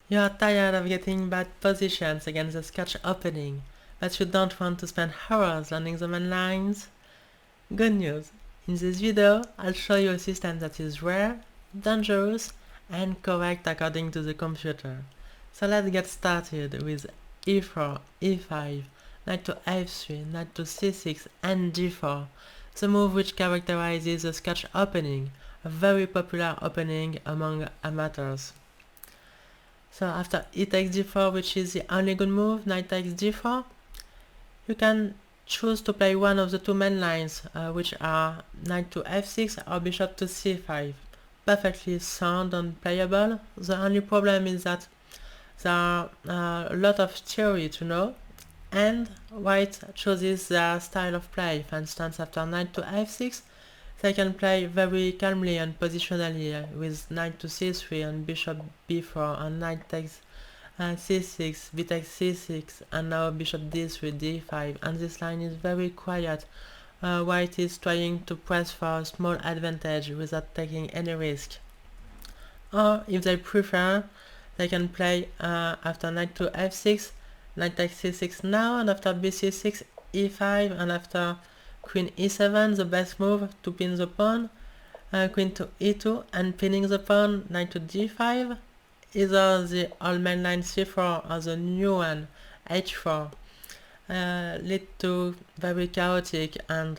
You are tired of getting bad positions against the Scotch Opening, but you don't want to spend hours learning the main lines? Good news! In this video, I'll show you a system that is rare, dangerous, and correct according to the computer. So let's get started with e4, e5, knight to f3, knight to c6, and g4, the move which characterizes the Scotch Opening, a very popular opening among amateurs. So after e takes g4, which is the only good move, knight takes g4, you can choose to play one of the two main lines, which are knight to f6 or bishop to c5. Perfectly sound and playable. The only problem is that there are a lot of theory to know, and white chooses their style of play. For instance, after knight to f6, they can play very calmly and positionally with knight to c3 and bishop b4 and knight takes c6, b takes c6, and now bishop d3, d5, and this line is very quiet. White is trying to press for a small advantage without taking any risk. Or if they prefer, they can play after knight to f6, knight takes c6 now, and after bc6, e5, and after queen e7, the best move to pin the pawn, queen to e2, and pinning the pawn, knight to d5, either the old main line c4 or the new one, h4, lead to very chaotic and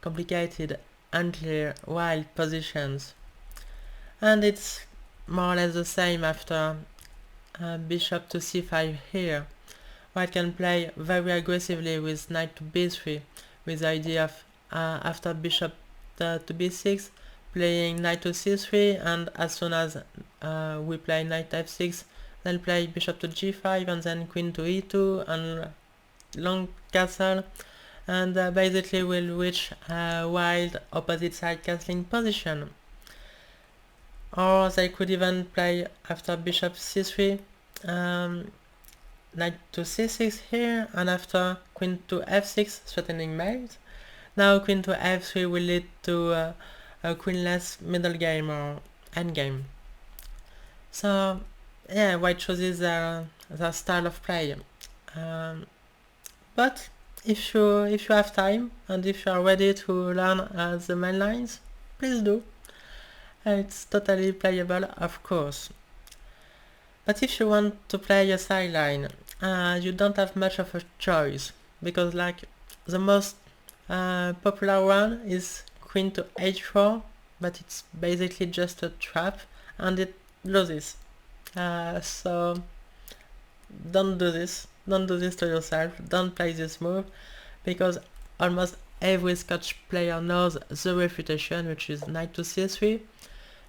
complicated, unclear, wild positions. And it's more or less the same after bishop to c5 here. White can play very aggressively with knight to b3, with the idea of after bishop to b6, playing knight to c3, and as soon as we play knight f6, then play bishop to g5, and then queen to e2, and long castle, and basically will reach a wild opposite side castling position. Or they could even play after bishop c3, knight to c6 here, and after queen to f6, threatening mate. Now queen to f3 will lead to a queenless middle game or endgame. So yeah, white chooses their style of play. But if you have time and if you are ready to learn the main lines, please do. It's totally playable, of course. But if you want to play a sideline, you don't have much of a choice, because like the most popular one is queen to h4, but it's basically just a trap and it loses. So don't do this. Don't do this to yourself. Don't play this move, because almost every Scotch player knows the refutation, which is knight to c3,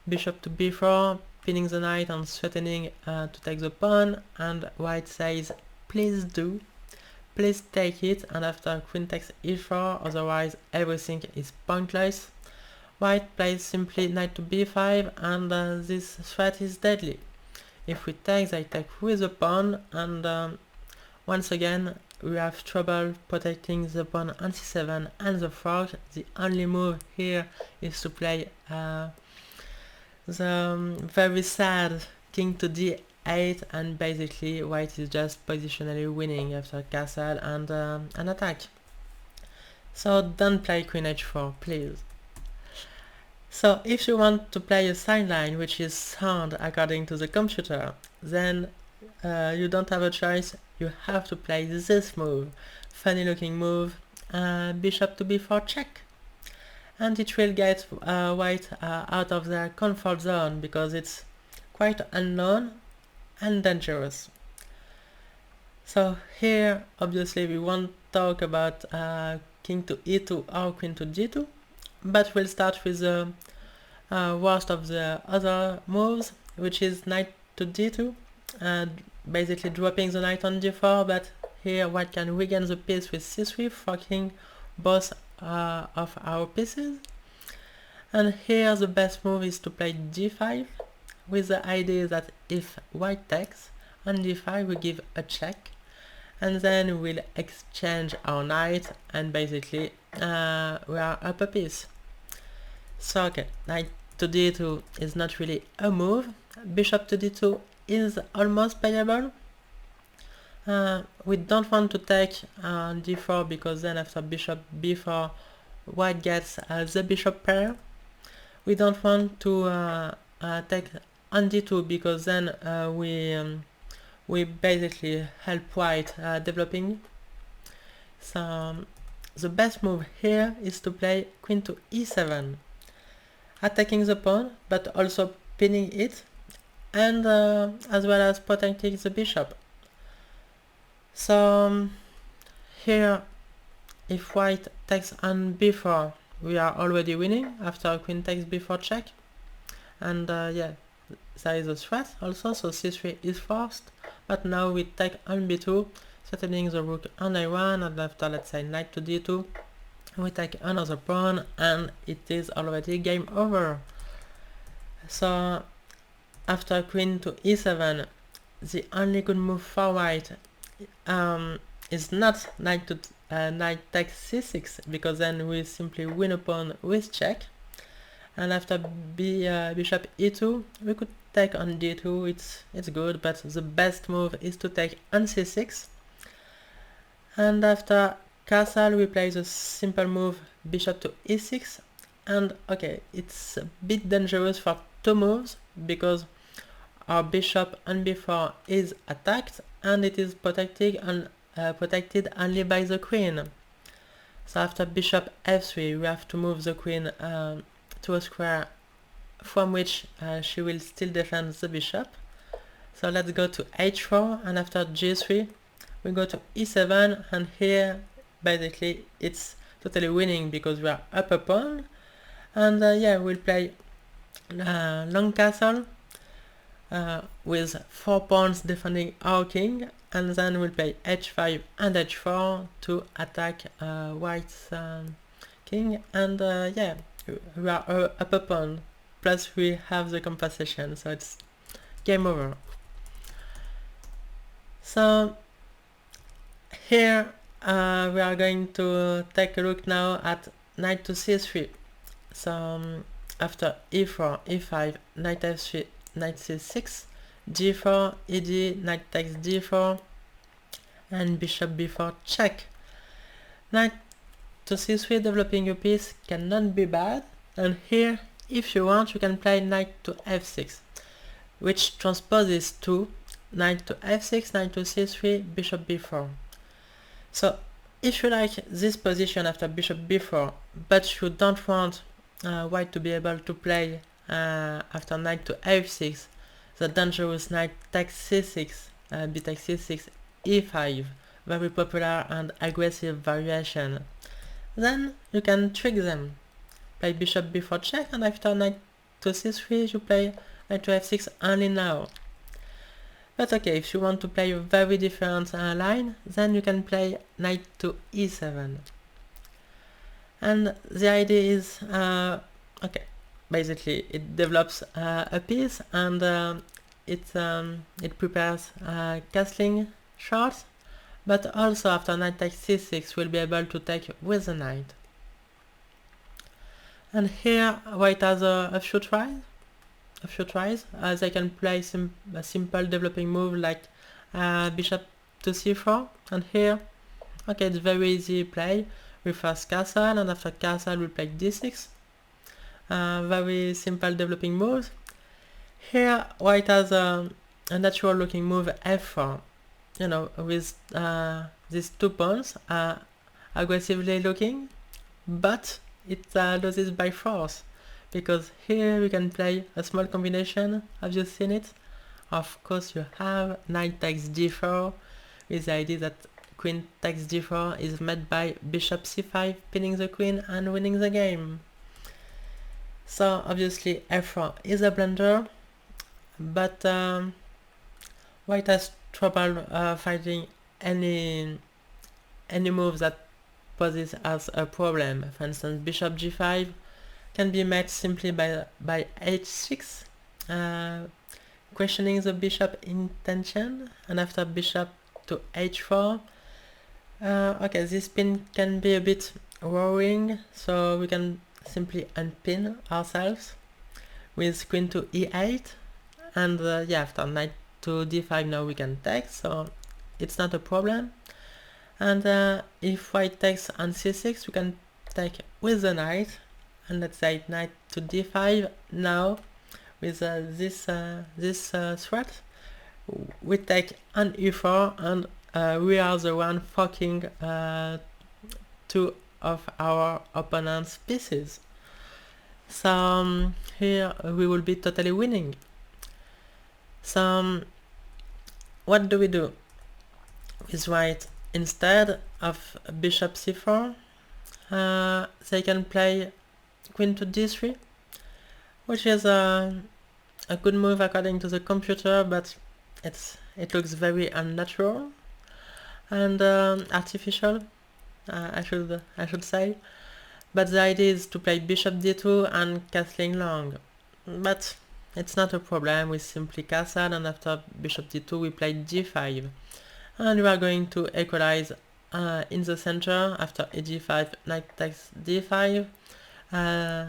bishop to b4, pinning the knight and threatening to take the pawn, and white says, please do, please take it, and after queen takes e4, otherwise everything is pointless. White plays simply knight to b5, and this threat is deadly. If we take, they take with the pawn, and once again we have trouble protecting the pawn on c7 and the fork. The only move here is to play the very sad king to d8, and basically white is just positionally winning after castle and an attack. So don't play queen h4, please. So if you want to play a sideline which is sound according to the computer, then you don't have a choice, you have to play this move. Funny looking move, bishop to b4 check. And it will get white out of their comfort zone, because it's quite unknown and dangerous. So here obviously we won't talk about king to e2 or queen to g2, but we'll start with the worst of the other moves, which is knight to d2, and basically dropping the knight on d4, but here white can regain the piece with c3, forking both of our pieces. And here the best move is to play d5, with the idea that if white takes, on d5 we give a check, and then we'll exchange our knight, and basically we are up a piece. So okay, knight to d2 is not really a move, bishop to d2 is almost playable. We don't want to take d4 because then after bishop b4 white gets the bishop pair. We don't want to take on d2 because then we basically help white developing. So the best move here is to play queen to e7, attacking the pawn but also pinning it, and as well as protecting the bishop. So here, if white takes on b4, we are already winning after queen takes b4 check. And yeah, there is a threat also, so c3 is forced. But now we take on b2, settling the rook on a1, and after, let's say, knight to d2, we take another pawn, and it is already game over. So after queen to e7, the only good move for white is not knight takes c6, because then we simply win a pawn with check. And after bishop e2, we could take on d2, it's good, but the best move is to take on c6. And after castle, we play the simple move bishop to e6, and okay, it's a bit dangerous for two moves, because our bishop on b4 is attacked, and it is protected only by the queen. So after bishop f3, we have to move the queen to a square from which she will still defend the bishop. So let's go to h4, and after g3, we go to e7, and here basically it's totally winning because we are up a pawn. And yeah, we'll play long castle with 4 pawns defending our king, and then we'll play h5 and h4 to attack white's king. And yeah, we are up a pawn, plus we have the compensation, so it's game over. So here we are going to take a look now at knight to c3. So after e4, e5, knight f3, knight c6, g4, ed, knight takes d4, and bishop b4 check. Knight to c3 developing your piece cannot be bad, and here, if you want, you can play knight to f6, which transposes to knight to f6, knight to c3, bishop b4. So if you like this position after bishop b4, but you don't want white to be able to play after knight to f6, the dangerous knight takes c6, b takes c6, e5, very popular and aggressive variation, then you can trick them. Play bishop b4 check, and after knight to c3 you play knight to f6 only now. But okay, if you want to play a very different line, then you can play knight to e7. And the idea is, okay, basically it develops a piece, and it prepares castling shots, but also after knight takes c6 we'll be able to take with the knight. And here white has a few tries. They can play a simple developing move like bishop to c4, and here, okay, it's very easy play. We first castle, and after castle we play d6. Very simple developing moves. Here white has a natural looking move f4, you know, with these 2 pawns aggressively looking, but it loses by force, because here we can play a small combination. Have you seen it? Of course you have. Knight takes d4, with the idea that queen takes d4 is met by bishop c5, pinning the queen and winning the game. So obviously f4 is a blunder, but white has trouble finding any move that poses as a problem. For instance, bishop g5 can be met simply by h6, questioning the bishop intention, and after bishop to h4, okay, this pin can be a bit worrying, so we can simply unpin ourselves with queen to e8, and yeah, after knight to d5 now we can take, so it's not a problem. And if white takes on c6, we can take with the knight, and let's say knight to d5. Now with this threat, we take on e4, and we are the one fucking two of our opponent's pieces. So here we will be totally winning. So what do we do with white? Instead of bishop c4, they can play queen to d3, which is a good move according to the computer, but it looks very unnatural and artificial, I should say. But the idea is to play bishop d2 and castling long, but it's not a problem. We simply castle, and after bishop d2 we play d5, and we are going to equalize in the center. After e5, knight takes d5, the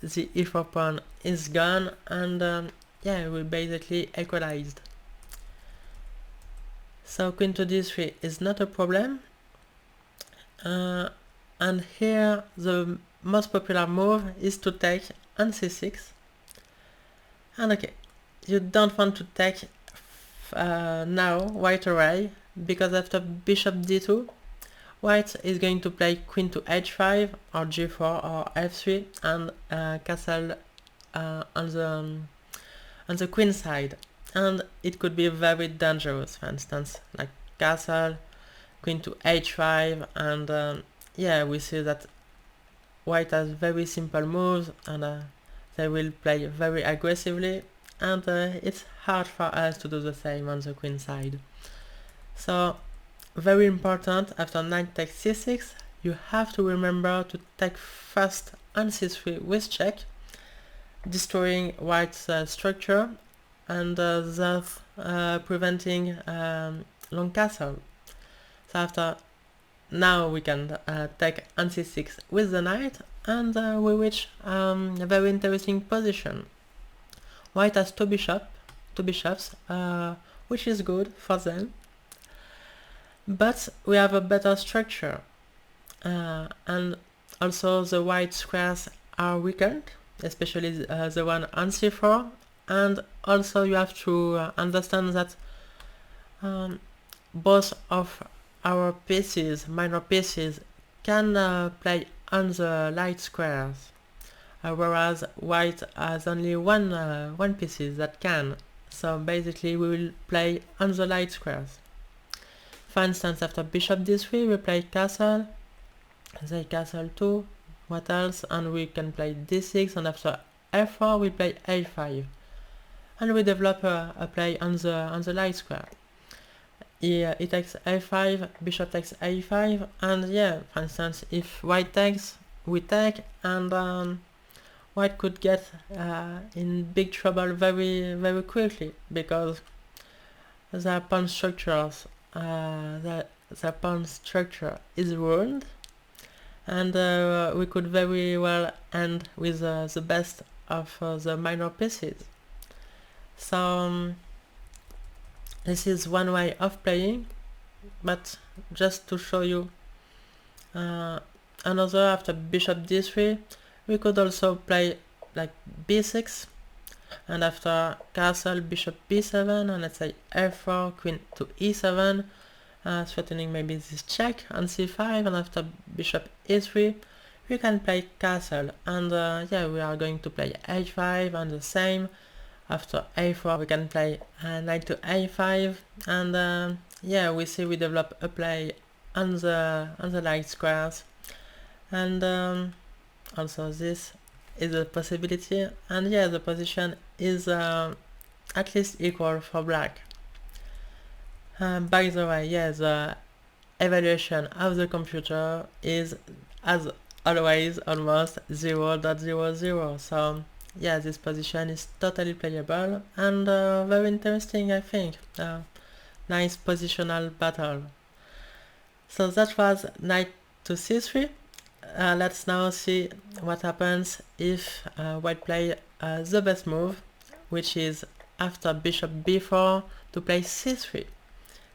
e4 pawn is gone, and yeah, we basically equalized. So queen to d3 is not a problem, and here the most popular move is to take on c6. And okay, you don't want to take now white away, because after bishop d2, white is going to play queen to h5 or g4 or f3 and castle on the queen side, and it could be very dangerous. For instance, like castle, queen to h5, and yeah, we see that white has very simple moves, and they will play very aggressively, and it's hard for us to do the same on the queen side. So very important, after knight takes c6, you have to remember to take first on c3 with check, destroying white's structure, and thus preventing long castle. So after now we can take on c6 with the knight, and we reach a very interesting position. White has two bishops, which is good for them, but we have a better structure, and also the white squares are weakened, especially the one on c4, and also you have to understand that both of our pieces, minor pieces, can play on the light squares, whereas white has only one pieces that can. So basically we will play on the light squares. For instance, after bishop d3 we play castle, they castle 2, what else, and we can play d6, and after f4 we play a5, and we develop a play on the light square. He takes a5, bishop takes a5, and yeah, for instance, if white takes, we take, and white could get in big trouble very quickly, because the pawn structures, the pawn structure is ruined, and we could very well end with the best of the minor pieces. So this is one way of playing, but just to show you another, after bishop d3 we could also play like b6, and after castle bishop b7, and let's say f4, queen to e7, threatening maybe this check on c5, and after bishop e3 we can play castle, and yeah, we are going to play h5, and the same. After a4 we can play knight to a5, and yeah, we see we develop a play on the light squares, and also this is a possibility, and yeah, the position is at least equal for black. By the way, yeah, the evaluation of the computer is, as always, almost 0.00, so yeah, this position is totally playable and very interesting, I think. Nice positional battle. So that was knight to c3. Let's now see what happens if white play the best move, which is after bishop b4 to play c3,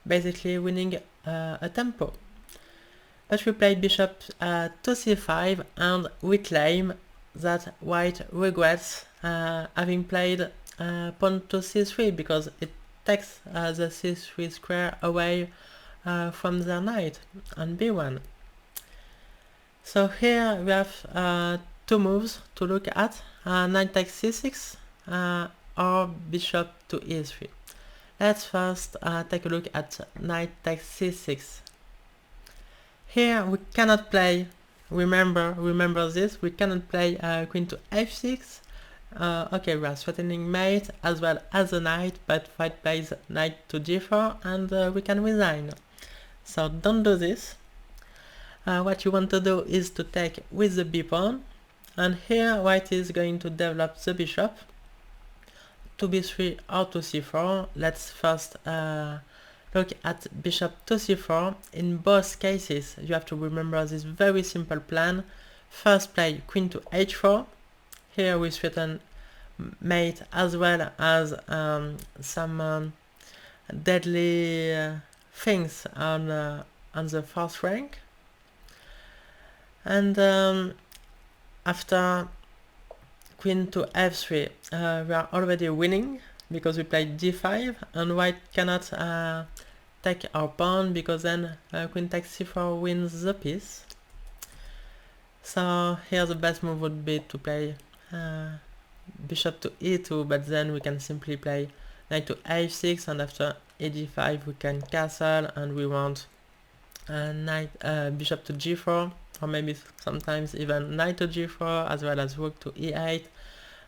basically winning a tempo. But we play bishop to c5, and we claim that white regrets having played pawn to c3 because it takes the c3 square away from their knight on b1. So here we have two moves to look at, knight takes c6 or bishop to e3. Let's first take a look at knight takes c6. Here we cannot play, remember this, we cannot play queen to f6. Okay, we are threatening mate as well as the knight, but white plays knight to g4 and we can resign. So don't do this. What you want to do is to take with the b pawn, and here white is going to develop the bishop to b3 or to c4. Let's first look at bishop to c4. In both cases you have to remember this very simple plan. First play queen to h4. Here we threaten mate as well as some deadly things on the fourth rank. And after queen to f3 we are already winning because we played d5, and white cannot take our pawn because then queen takes c4 wins the piece. So here the best move would be to play bishop to e2, but then we can simply play knight to h6, and after e5 we can castle, and we want bishop to g4, or maybe sometimes even knight to g4 as well as rook to e8,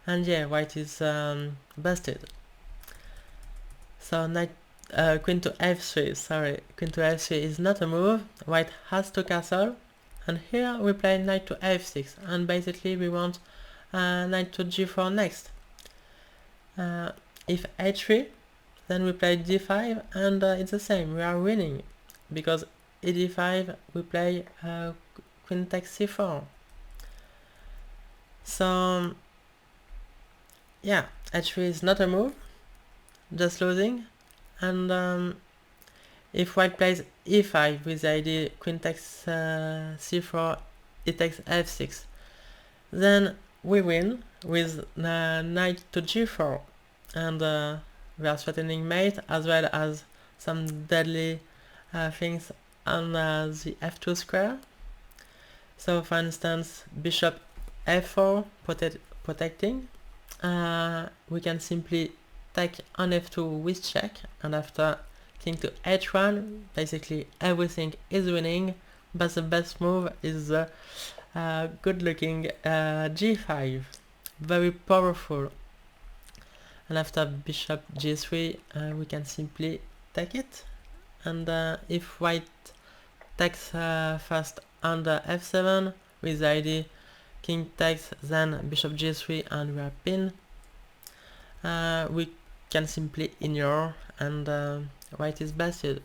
and yeah, white is busted. So queen to f3, queen to f3 is not a move. White has to castle, and here we play knight to f6, and basically we want knight to g4 next. If h3, then we play d5, and it's the same, we are winning, because e5 we play queen takes c4. So yeah, h3 is not a move, just losing. And if white plays e5 with the idea queen takes c4, it takes f6, then we win with knight to g4, and we are threatening mate as well as some deadly things on the f2 square. So for instance, bishop f4 protecting, we can simply take on f2 with check, and after king to h1 basically everything is winning, but the best move is the good looking g5, very powerful. And after bishop g3 we can simply take it, and if white takes first under f7 with the idea king takes, then bishop g3 and we are pinned, we can simply ignore, and white is busted.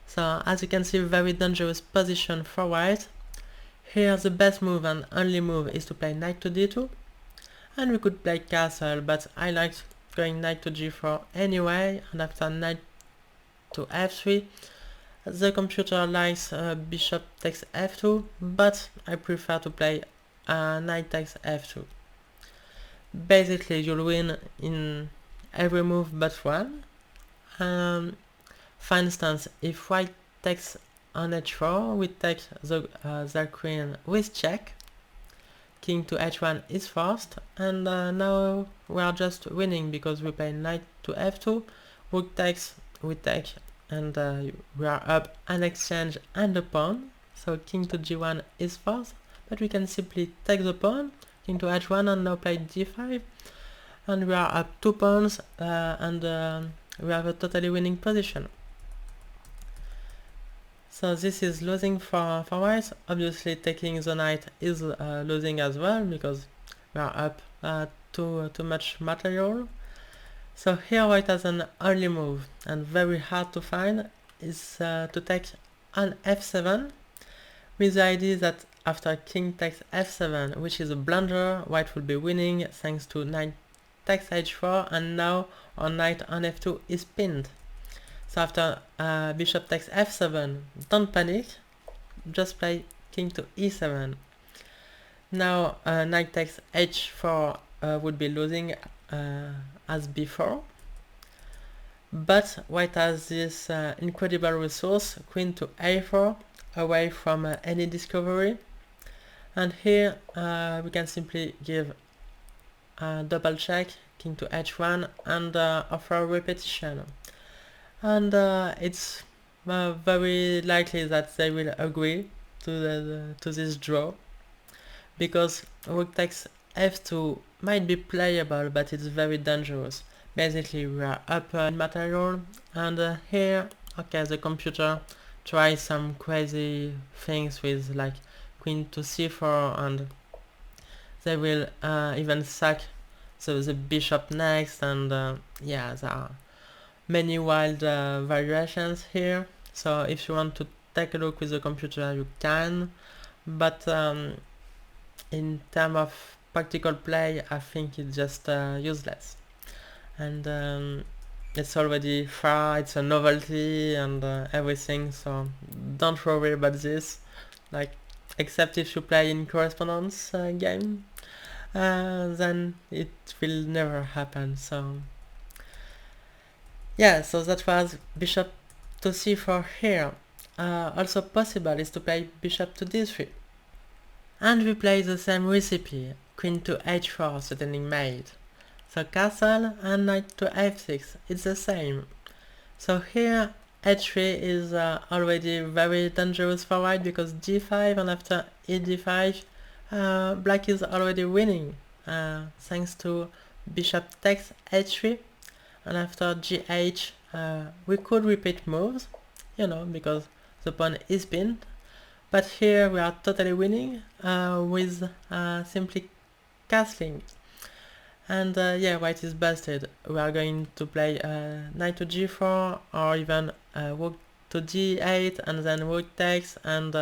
So as you can see, very dangerous position for white. Here the best move and only move is to play knight to d2, and we could play castle, but I liked going knight to g4 anyway, and after knight to f3 the computer likes bishop takes f2, but I prefer to play knight takes f2. Basically you'll win in every move but one. For instance, if white takes on h4, we take the queen with check, king to h1 is forced, and now we are just winning because we play knight to f2, rook takes, we take, and we are up an exchange and a pawn, so king to g1 is forced, but we can simply take the pawn, king to h1, and now play d5, and we are up 2 pawns, and we have a totally winning position. So this is losing for white. Obviously taking the knight is losing as well, because we are up too much material. So here white has an early move, and very hard to find, is to take on f7, with the idea that after king takes f7, which is a blunder, white will be winning thanks to knight takes h4, and now our knight on f2 is pinned. So after bishop takes f7, don't panic, just play king to e7. Now knight takes h4 would be losing as before, but white has this incredible resource, queen to a4, away from any discovery. And here we can simply give a double check, king to h1, and offer a repetition. And it's very likely that they will agree to this draw, because rook takes f2 might be playable, but it's very dangerous. Basically we are up in material, and here, okay, the computer tries some crazy things with like queen to c4, and they will even sack the bishop next, and yeah, there are many wild variations here. So if you want to take a look with the computer, you can, but in terms of practical play, I think it's just useless. And it's already far, it's a novelty and everything, so don't worry about this. Like, except if you play in correspondence game, then it will never happen. So yeah, so that was bishop to c4 here. Also possible is to play bishop to d3. And we play the same recipe, queen to h4, threatening mate. So castle and knight to f6, it's the same. So here h3 is already very dangerous for white, because d5, and after e d5 black is already winning, thanks to bishop takes h3, and after gh we could repeat moves, because the pawn is pinned, but here we are totally winning with simply castling. And yeah, white is busted. We are going to play knight to g4, or even rook to d8, and then rook takes, and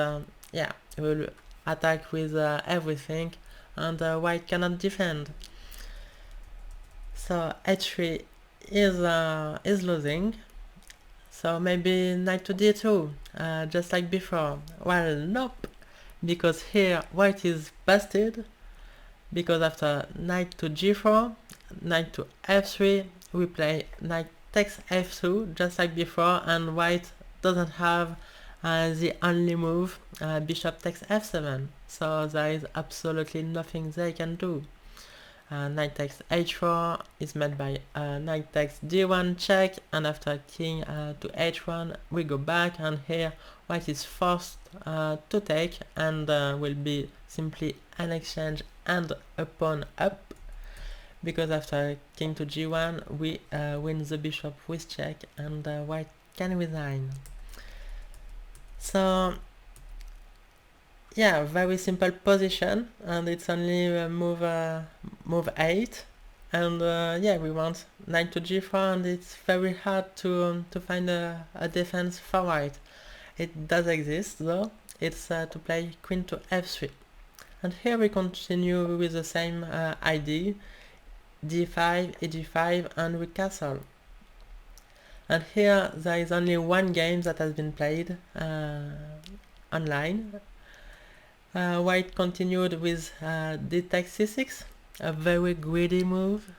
yeah, we will attack with everything, and white cannot defend. So h3 is losing. So maybe knight to d2, just like before. Well, nope, because here white is busted, because after knight to g4, knight to f3, we play knight takes f2, just like before, and white doesn't have the only move, bishop takes f7, so there is absolutely nothing they can do. Knight takes h4 is met by knight takes d1 check, and after king to h1 we go back, and here white is forced to take, and will be simply an exchange and a pawn up, because after king to g1 we win the bishop with check, and white can resign. So yeah, very simple position, and it's only move 8, and yeah, we want knight to g4, and it's very hard to find a defense for white. It does exist though, it's to play queen to f3. And here we continue with the same idea, d5, e5, and we castle. And here there is only one game that has been played online. White continued with d takes c6, a very greedy move,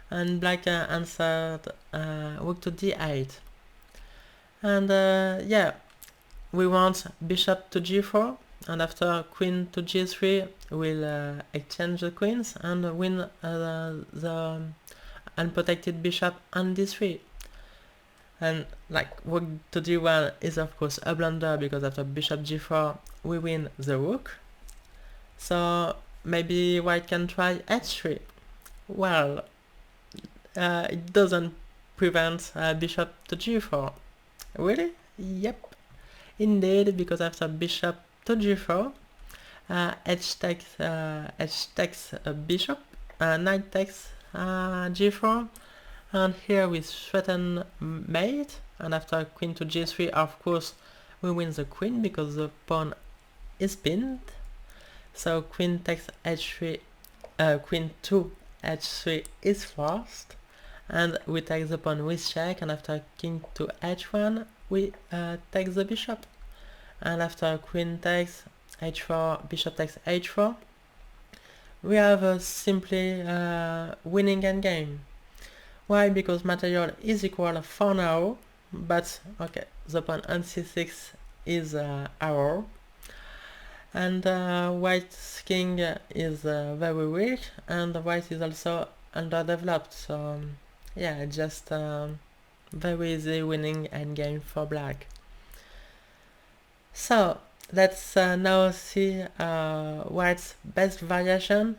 and black answered rook to d8. And yeah, we want bishop to g4, and after queen to g3 we'll exchange the queens and win the unprotected bishop on d3. And like rook to d1 is of course a blunder, because after bishop g4 we win the rook. So maybe white can try h3. Well, it doesn't prevent bishop to g4. Really? Yep, indeed, because after bishop to g4, h takes bishop, knight takes g4, and here we threaten mate, and after queen to g3 of course we win the queen, because the pawn is pinned. So queen takes h3, queen to h3 is forced, and we take the pawn with check, and after king to h1 we take the bishop, and after queen takes h4, bishop takes h4, we have a simply winning endgame. Why? Because material is equal for now, but okay, the pawn on c6 is arrow, and white's king is very weak, and white is also underdeveloped, so yeah, just very easy winning endgame for black. So let's now see white's best variation.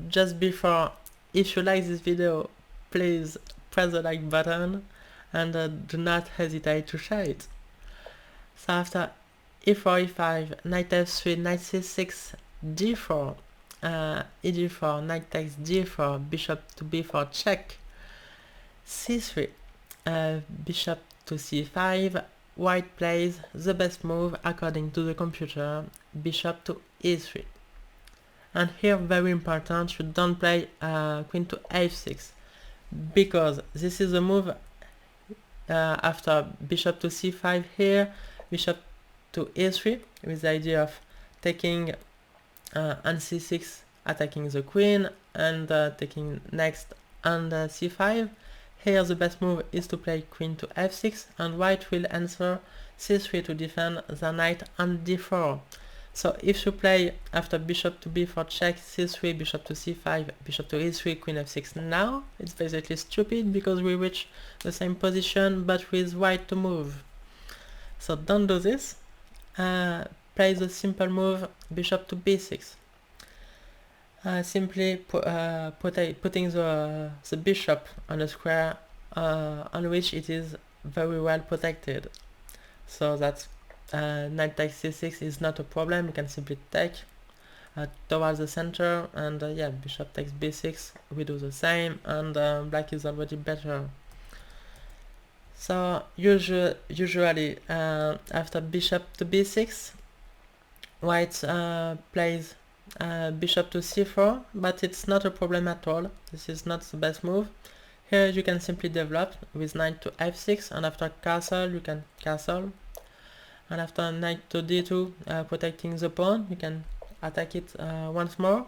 Just before, if you like this video, please press the like button, and do not hesitate to share it. So after e4, e5, knight f3, knight c6, d4, e4, knight takes d4, bishop to b4 check, c3, bishop to c5, white plays the best move according to the computer, bishop to e3. And here, very important, you don't play queen to f6, because this is a move after bishop to c5 here, bishop to e3, with the idea of taking on c6, attacking the queen, and taking next on c5. Here the best move is to play queen to f6, and white will answer c3 to defend the knight on d4. So if you play after bishop to b4 check, c3, bishop to c5, bishop to e3, queen f6 now, it's basically stupid because we reach the same position but with white to move. So don't do this. Play the simple move bishop to b6. Simply putting the bishop on a square on which it is very well protected. So that knight takes c6 is not a problem. You can simply take towards the center, and yeah, bishop takes b6, we do the same, and black is already better. So usually after bishop to b6, white plays bishop to c4, but it's not a problem at all. This is not the best move. Here you can simply develop with knight to f6, and after castle you can castle, and after knight to d2, protecting the pawn, you can attack it once more.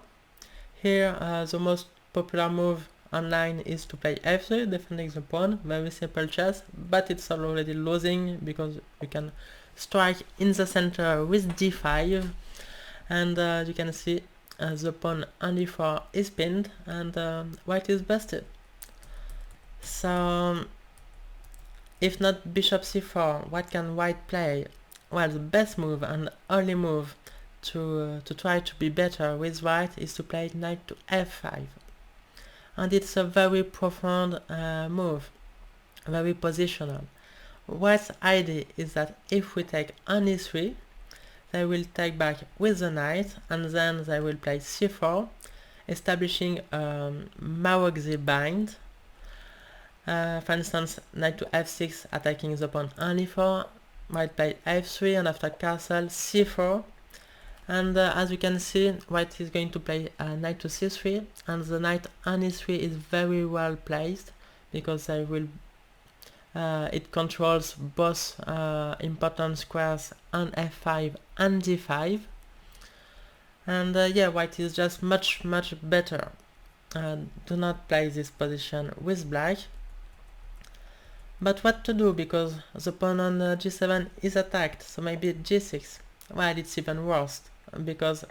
Here the most popular move online is to play f3, defending the pawn. Very simple chess, but it's already losing because you can strike in the center with d5, and you can see the pawn on e4 is pinned, and white is busted. So if not bishop c4, what can white play? Well, the best move and only move to try to be better with white is to play knight to f5, and it's a very profound move, very positional. White's idea is that if we take on e3, they will take back with the knight, and then they will play c4, establishing Maroczy bind. For instance, knight to f6, attacking the pawn on e4, white play f3, and after castle c4, and as you can see, white is going to play knight to c3, and the knight on e3 is very well placed because they will it controls both important squares on f5 and d5, and yeah, white is just much better. Do not play this position with black. But what to do, because the pawn on g7 is attacked, so maybe g6. Well, it's even worse, because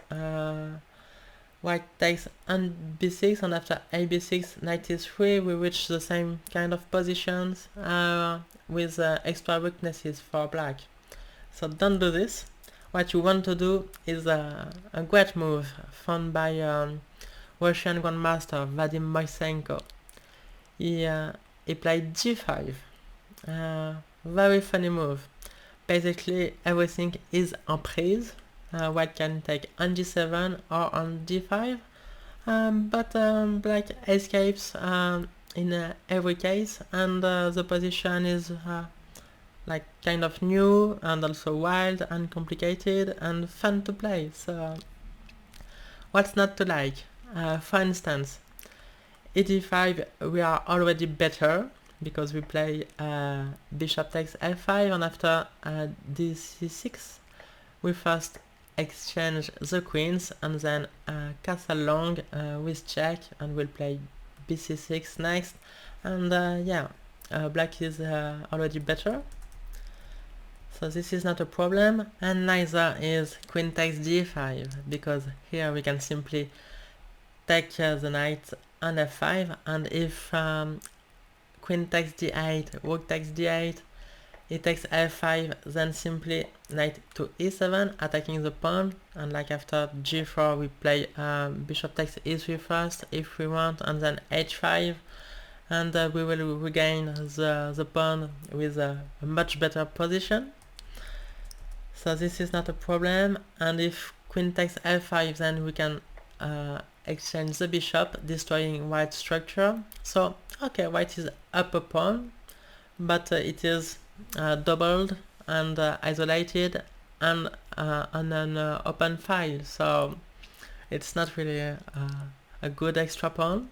white takes on b6, and after a b6, knight e3, we reach the same kind of positions with extra weaknesses for black. So don't do this. What you want to do is a great move found by Russian Grandmaster Vadim Moisenko. He played g5. Very funny move. Basically everything is emprise. White can take on g7 or on d5, but black escapes in every case, and the position is like kind of new and also wild and complicated and fun to play. So what's not to like? For instance, e d5 we are already better because we play bishop takes f5, and after dc6 we first exchange the queens and then castle long with check, and we'll play bc6 next, and yeah, black is already better, so this is not a problem, and neither is queen takes d5, because here we can simply take the knight on f5, and if queen takes d8, rook takes d8, he takes f5, then simply knight to e7, attacking the pawn, and like after g4 we play bishop takes e3 first if we want, and then h5, and we will regain the pawn with a much better position. So this is not a problem, and if queen takes f5, then we can exchange the bishop, destroying white structure. So okay, white is up a pawn, but it is doubled and isolated and on an open file, so it's not really a good extra pawn,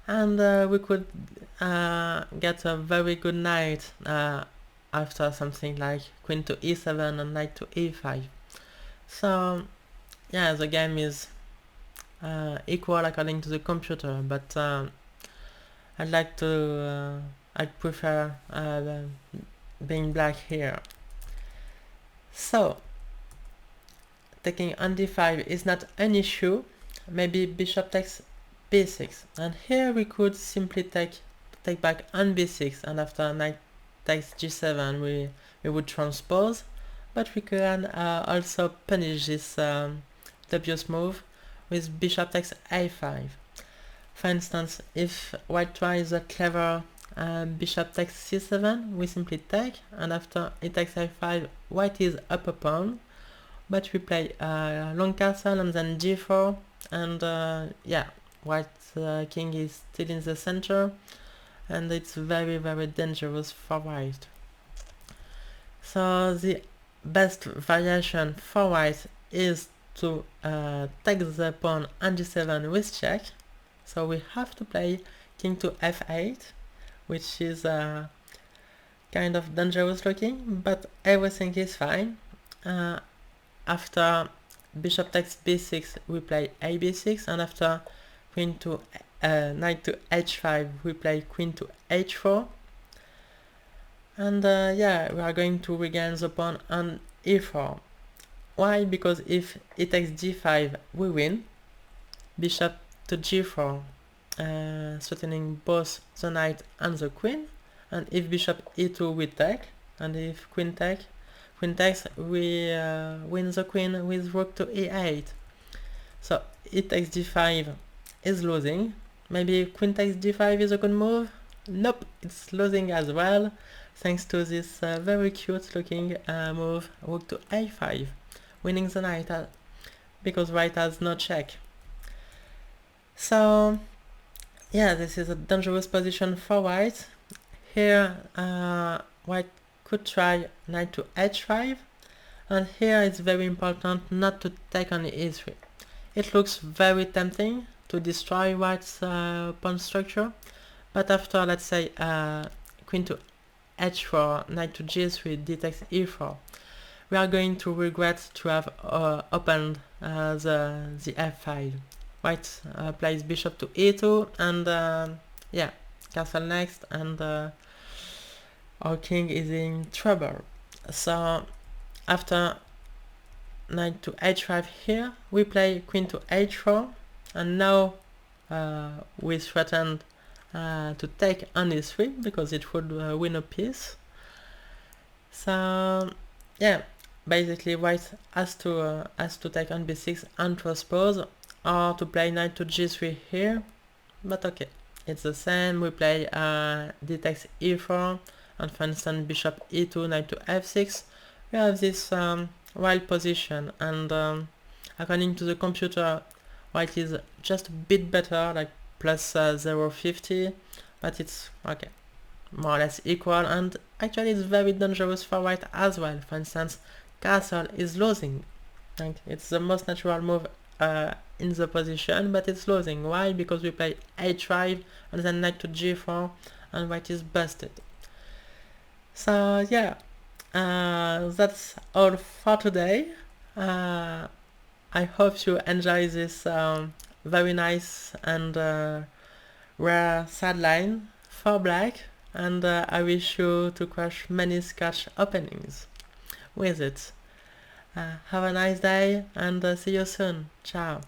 and we could get a very good knight after something like queen to e7 and knight to e5. So yeah, the game is equal according to the computer, but I'd like to I'd prefer being black here. So taking on d5 is not an issue. Maybe bishop takes b6, and here we could simply take back on b6, and after knight takes g7 we would transpose, but we can also punish this dubious move with bishop takes a5. For instance, if white tries a clever bishop takes c7, we simply take, and after it takes a5, white is up a pawn, but we play long castle and then g4, and yeah, white king is still in the center, and it's very dangerous for white. So the best variation for white is to take the pawn on g7 with check. So we have to play king to f8, which is kind of dangerous looking, but everything is fine. After bishop takes b6 we play a b6, and after queen to knight to h5 we play queen to h4, and yeah, we are going to regain the pawn on e4. Why? Because if it takes g5 we win, bishop to g4 threatening both the knight and the queen, and if bishop e2 we take, and if queen takes we win the queen with rook to e8. So it takes d5 is losing. Maybe queen takes d5 is a good move? Nope, it's losing as well, thanks to this very cute looking move, rook to a5, winning the knight because white has no check. So yeah, this is a dangerous position for white. Here white could try knight to h5, and here it's very important not to take on e3. It looks very tempting to destroy white's pawn structure, but after, let's say, queen to h4, knight to g3, d takes e4, we are going to regret to have opened the f file. White plays bishop to e2, and yeah, castle next, and our king is in trouble. So after knight to h5 here, we play queen to h4, and now we threatened to take on e3 because it would win a piece. So yeah, basically white has to take on b6 and transpose, or to play knight to g3 here, but okay, it's the same. We play d takes e4, and for instance bishop e2, knight to f6. We have this wild position, and according to the computer white is just a bit better, like plus 0.50, but it's okay, more or less equal, and actually it's very dangerous for white as well. For instance, castle is losing, like it's the most natural move in the position, but it's losing. Why? Because we play h5 and then knight to g4 and white is busted. So yeah, that's all for today. I hope you enjoy this very nice and rare sideline for black, and I wish you to crush many Scotch openings with it. Have a nice day and see you soon. Ciao.